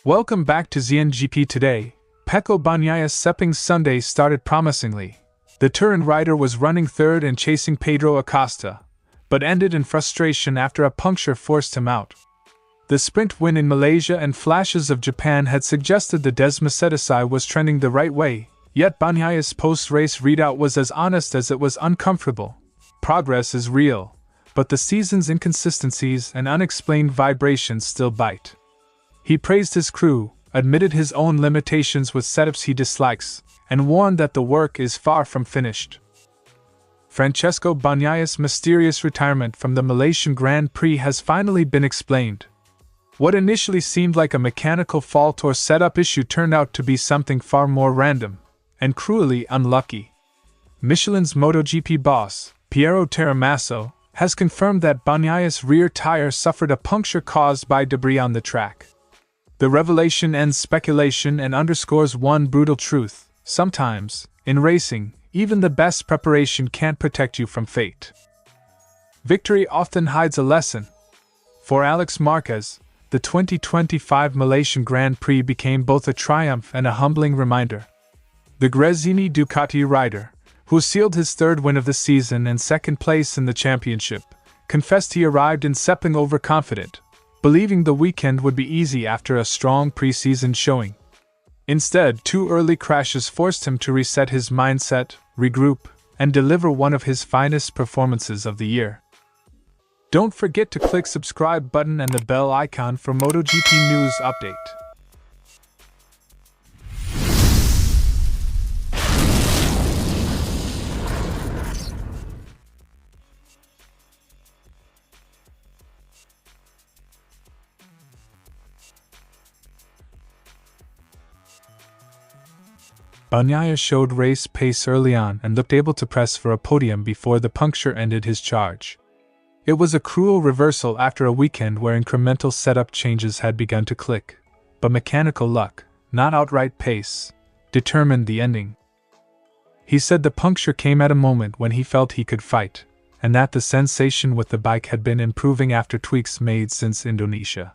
Welcome back to ZNGP Today. Pecco Bagnaia's Sepang Sunday started promisingly. The Turin rider was running third and chasing Pedro Acosta, but ended in frustration after a puncture forced him out. The sprint win in Malaysia and flashes of Japan had suggested the Desmosedici was trending the right way, yet Bagnaia's post-race readout was as honest as it was uncomfortable. Progress is real, but the season's inconsistencies and unexplained vibrations still bite. He praised his crew, admitted his own limitations with setups he dislikes, and warned that the work is far from finished. Francesco Bagnaia's mysterious retirement from the Malaysian Grand Prix has finally been explained. What initially seemed like a mechanical fault or setup issue turned out to be something far more random, and cruelly unlucky. Michelin's MotoGP boss, Piero Taramasso, has confirmed that Bagnaia's rear tire suffered a puncture caused by debris on the track. The revelation ends speculation and underscores one brutal truth: sometimes, in racing, even the best preparation can't protect you from fate. Victory often hides a lesson. For Alex Marquez, the 2025 Malaysian Grand Prix became both a triumph and a humbling reminder. The Gresini Ducati rider, who sealed his third win of the season and second place in the championship, confessed he arrived in Sepang overconfident, believing the weekend would be easy after a strong pre-season showing. Instead, 2 early crashes forced him to reset his mindset, regroup, and deliver one of his finest performances of the year. Don't forget to click subscribe button and the bell icon for MotoGP news update. Bagnaia showed race pace early on and looked able to press for a podium before the puncture ended his charge. It was a cruel reversal after a weekend where incremental setup changes had begun to click, but mechanical luck, not outright pace, determined the ending. He said the puncture came at a moment when he felt he could fight, and that the sensation with the bike had been improving after tweaks made since Indonesia.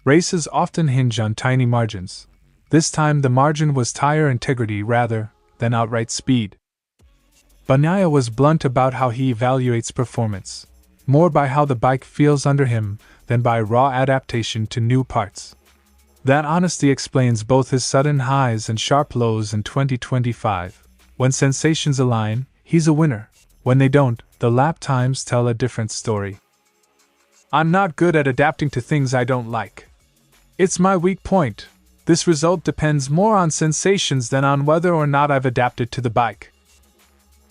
Races often hinge on tiny margins. This time the margin was tire integrity rather than outright speed. Bagnaia was blunt about how he evaluates performance, more by how the bike feels under him than by raw adaptation to new parts. That honesty explains both his sudden highs and sharp lows in 2025. When sensations align, he's a winner. When they don't, the lap times tell a different story. I'm not good at adapting to things I don't like. It's my weak point. This result depends more on sensations than on whether or not I've adapted to the bike.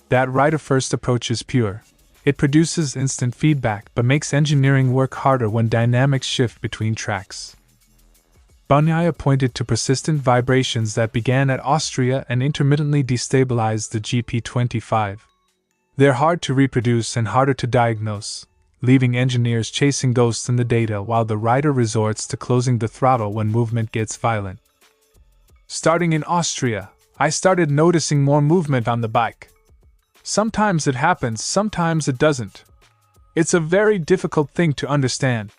That rider-first approach is pure. It produces instant feedback but makes engineering work harder when dynamics shift between tracks. Bagnaia pointed to persistent vibrations that began at Austria and intermittently destabilized the GP25. They're hard to reproduce and harder to diagnose, leaving engineers chasing ghosts in the data while the rider resorts to closing the throttle when movement gets violent. Starting in Austria, I started noticing more movement on the bike. Sometimes it happens, sometimes it doesn't. It's a very difficult thing to understand.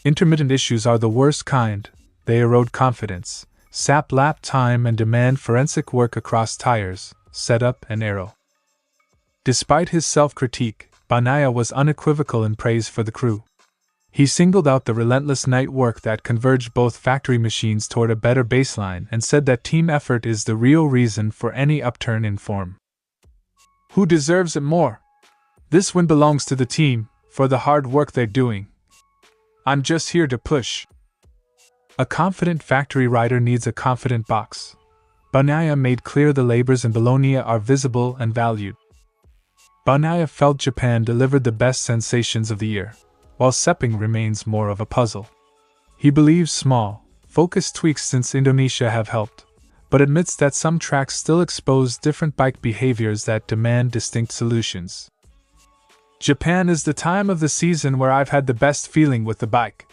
Intermittent issues are the worst kind. They erode confidence, sap lap time, and demand forensic work across tires, setup, and aero. Despite his self-critique, Bagnaia was unequivocal in praise for the crew. He singled out the relentless night work that converged both factory machines toward a better baseline and said that team effort is the real reason for any upturn in form. Who deserves it more? This win belongs to the team, for the hard work they're doing. I'm just here to push. A confident factory rider needs a confident box. Bagnaia made clear the labors in Bologna are visible and valued. Bagnaia felt Japan delivered the best sensations of the year, while Sepang remains more of a puzzle. He believes small, focused tweaks since Indonesia have helped, but admits that some tracks still expose different bike behaviors that demand distinct solutions. Japan is the time of the season where I've had the best feeling with the bike.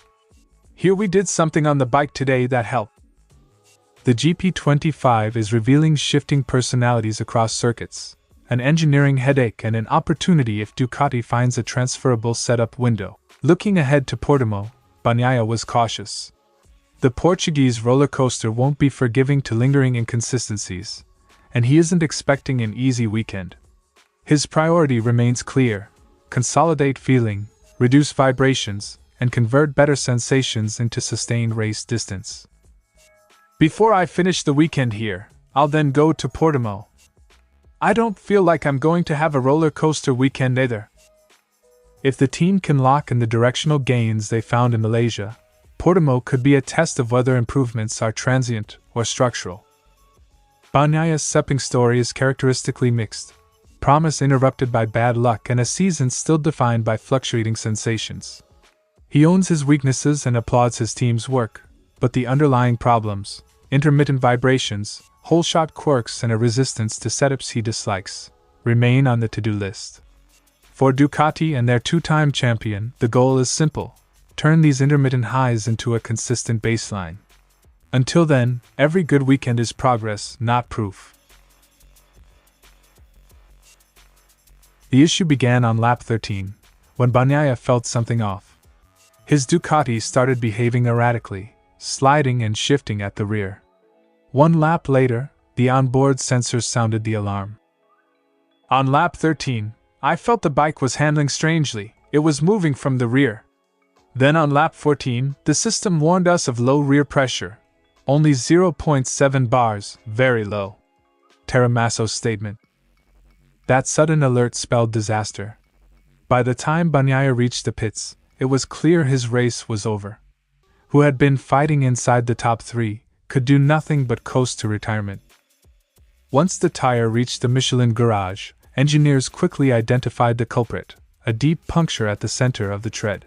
Here we did something on the bike today that helped. The GP25 is revealing shifting personalities across circuits, an engineering headache and an opportunity if Ducati finds a transferable setup window. Looking ahead to Portimao, Bagnaia was cautious. The Portuguese roller coaster won't be forgiving to lingering inconsistencies, and he isn't expecting an easy weekend. His priority remains clear: consolidate feeling, reduce vibrations, and convert better sensations into sustained race distance. Before I finish the weekend here, I'll then go to Portimao. I don't feel like I'm going to have a roller coaster weekend either. If the team can lock in the directional gains they found in Malaysia, Portimao could be a test of whether improvements are transient or structural. Bagnaia's Sepang story is characteristically mixed: promise interrupted by bad luck and a season still defined by fluctuating sensations. He owns his weaknesses and applauds his team's work, but the underlying problems, intermittent vibrations, whole-shot quirks and a resistance to setups he dislikes, remain on the to-do list. For Ducati and their two-time champion, the goal is simple: turn these intermittent highs into a consistent baseline. Until then, every good weekend is progress, not proof. The issue began on lap 13, when Bagnaia felt something off. His Ducati started behaving erratically, sliding and shifting at the rear. One lap later, the onboard sensors sounded the alarm. On lap 13, I felt the bike was handling strangely, it was moving from the rear. Then on lap 14, the system warned us of low rear pressure. Only 0.7 bars, very low. Taramasso's statement. That sudden alert spelled disaster. By the time Bagnaia reached the pits, it was clear his race was over. Who had been fighting inside the top three could do nothing but coast to retirement. Once the tire reached the Michelin garage, engineers quickly identified the culprit: a deep puncture at the center of the tread.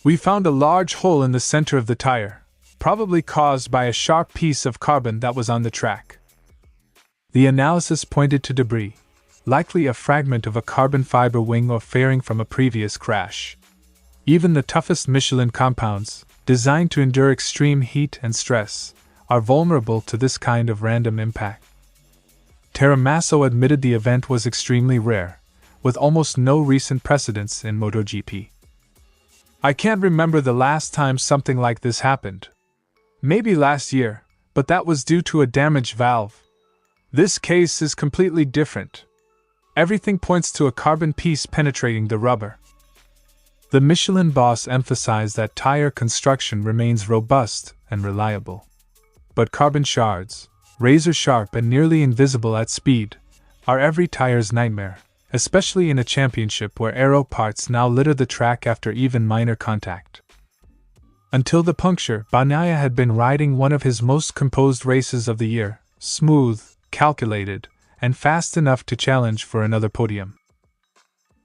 We found a large hole in the center of the tire, probably caused by a sharp piece of carbon that was on the track. The analysis pointed to debris, likely a fragment of a carbon fiber wing or fairing from a previous crash. Even the toughest Michelin compounds, designed to endure extreme heat and stress, are vulnerable to this kind of random impact. Taramasso admitted the event was extremely rare, with almost no recent precedents in MotoGP. I can't remember the last time something like this happened. Maybe last year, but that was due to a damaged valve. This case is completely different. Everything points to a carbon piece penetrating the rubber. The Michelin boss emphasized that tire construction remains robust and reliable. But carbon shards, razor sharp and nearly invisible at speed, are every tire's nightmare, especially in a championship where aero parts now litter the track after even minor contact. Until the puncture, Bagnaia had been riding one of his most composed races of the year, smooth, calculated, and fast enough to challenge for another podium.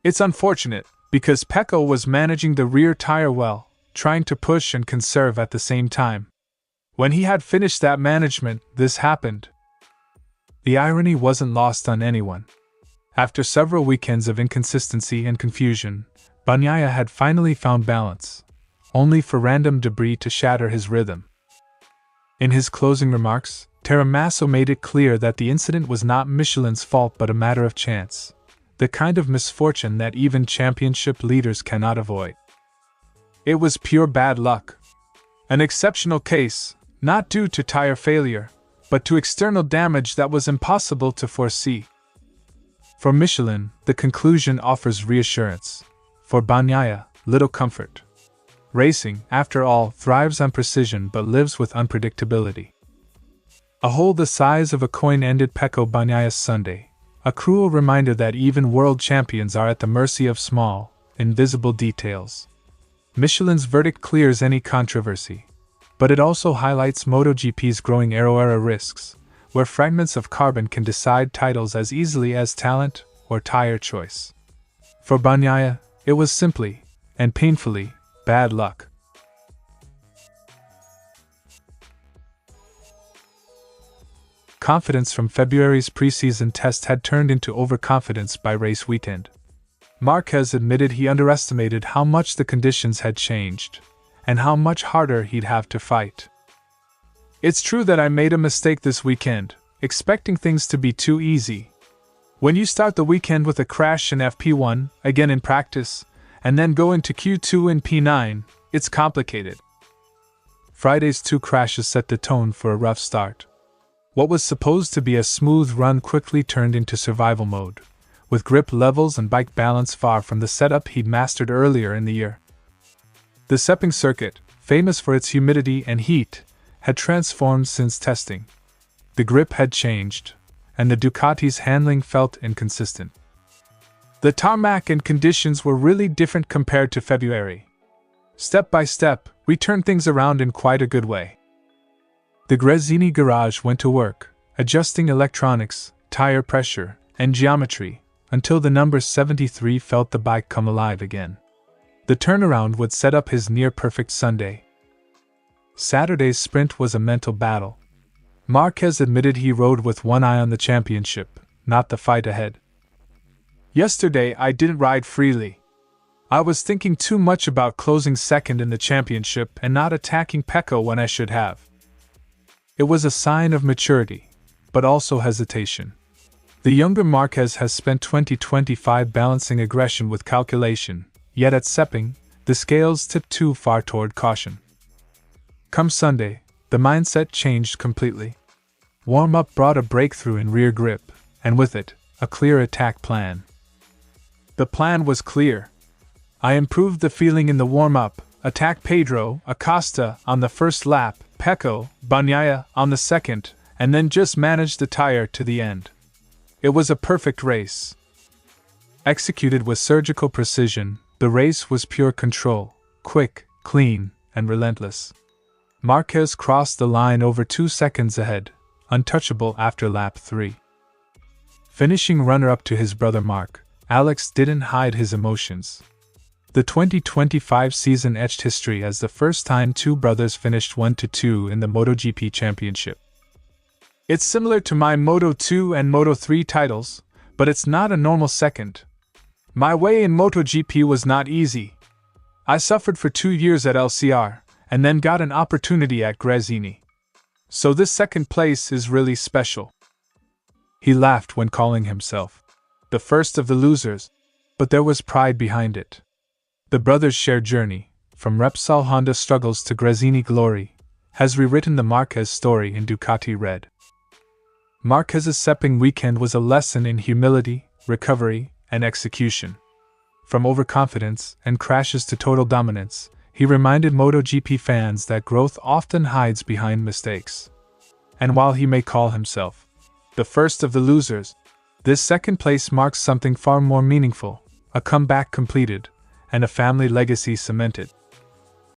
It's unfortunate, because Pecco was managing the rear tire well, trying to push and conserve at the same time. When he had finished that management, this happened. The irony wasn't lost on anyone. After several weekends of inconsistency and confusion, Bagnaia had finally found balance, only for random debris to shatter his rhythm. In his closing remarks, Taramasso made it clear that the incident was not Michelin's fault but a matter of chance, the kind of misfortune that even championship leaders cannot avoid. It was pure bad luck. An exceptional case, not due to tire failure, but to external damage that was impossible to foresee. For Michelin, the conclusion offers reassurance. For Bagnaia, little comfort. Racing, after all, thrives on precision but lives with unpredictability. A hole the size of a coin ended Pecco Bagnaia's Sunday, a cruel reminder that even world champions are at the mercy of small, invisible details. Michelin's verdict clears any controversy, but it also highlights MotoGP's growing aero-era risks, where fragments of carbon can decide titles as easily as talent or tire choice. For Bagnaia, it was simply, and painfully, bad luck. Confidence from February's preseason test had turned into overconfidence by race weekend. Marquez admitted he underestimated how much the conditions had changed, and how much harder he'd have to fight. It's true that I made a mistake this weekend, expecting things to be too easy. When you start the weekend with a crash in FP1, again in practice, and then go into Q2 in P9, it's complicated. Friday's 2 crashes set the tone for a rough start. What was supposed to be a smooth run quickly turned into survival mode, with grip levels and bike balance far from the setup he'd mastered earlier in the year. The Sepang circuit, famous for its humidity and heat, had transformed since testing. The grip had changed, and the Ducati's handling felt inconsistent. The tarmac and conditions were really different compared to February. Step by step, we turned things around in quite a good way. The Gresini garage went to work, adjusting electronics, tire pressure, and geometry, until the number 73 felt the bike come alive again. The turnaround would set up his near-perfect Sunday. Saturday's sprint was a mental battle. Marquez admitted he rode with one eye on the championship, not the fight ahead. Yesterday I didn't ride freely. I was thinking too much about closing second in the championship and not attacking Pecco when I should have. It was a sign of maturity, but also hesitation. The younger Marquez has spent 2025 balancing aggression with calculation, yet at Sepang, the scales tipped too far toward caution. Come Sunday, the mindset changed completely. Warm-up brought a breakthrough in rear grip, and with it, a clear attack plan. The plan was clear. I improved the feeling in the warm-up, attack Pedro Acosta on the first lap, Pecco Bagnaia on the second, and then just managed the tire to the end. It was a perfect race. Executed with surgical precision, the race was pure control, quick, clean, and relentless. Marquez crossed the line over 2 seconds ahead, untouchable after lap 3. Finishing runner-up to his brother Marc, Alex didn't hide his emotions. The 2025 season etched history as the first time two brothers finished 1-2 in the MotoGP championship. It's similar to my Moto2 and Moto3 titles, but it's not a normal second. My way in MotoGP was not easy. I suffered for 2 years at LCR, and then got an opportunity at Gresini. So this second place is really special. He laughed when calling himself the first of the losers, but there was pride behind it. The brothers' shared journey, from Repsol Honda struggles to Gresini glory, has rewritten the Marquez story in Ducati Red. Marquez's Sepang weekend was a lesson in humility, recovery, and execution. From overconfidence and crashes to total dominance, he reminded MotoGP fans that growth often hides behind mistakes. And while he may call himself the first of the losers, this second place marks something far more meaningful, a comeback completed, and a family legacy cemented.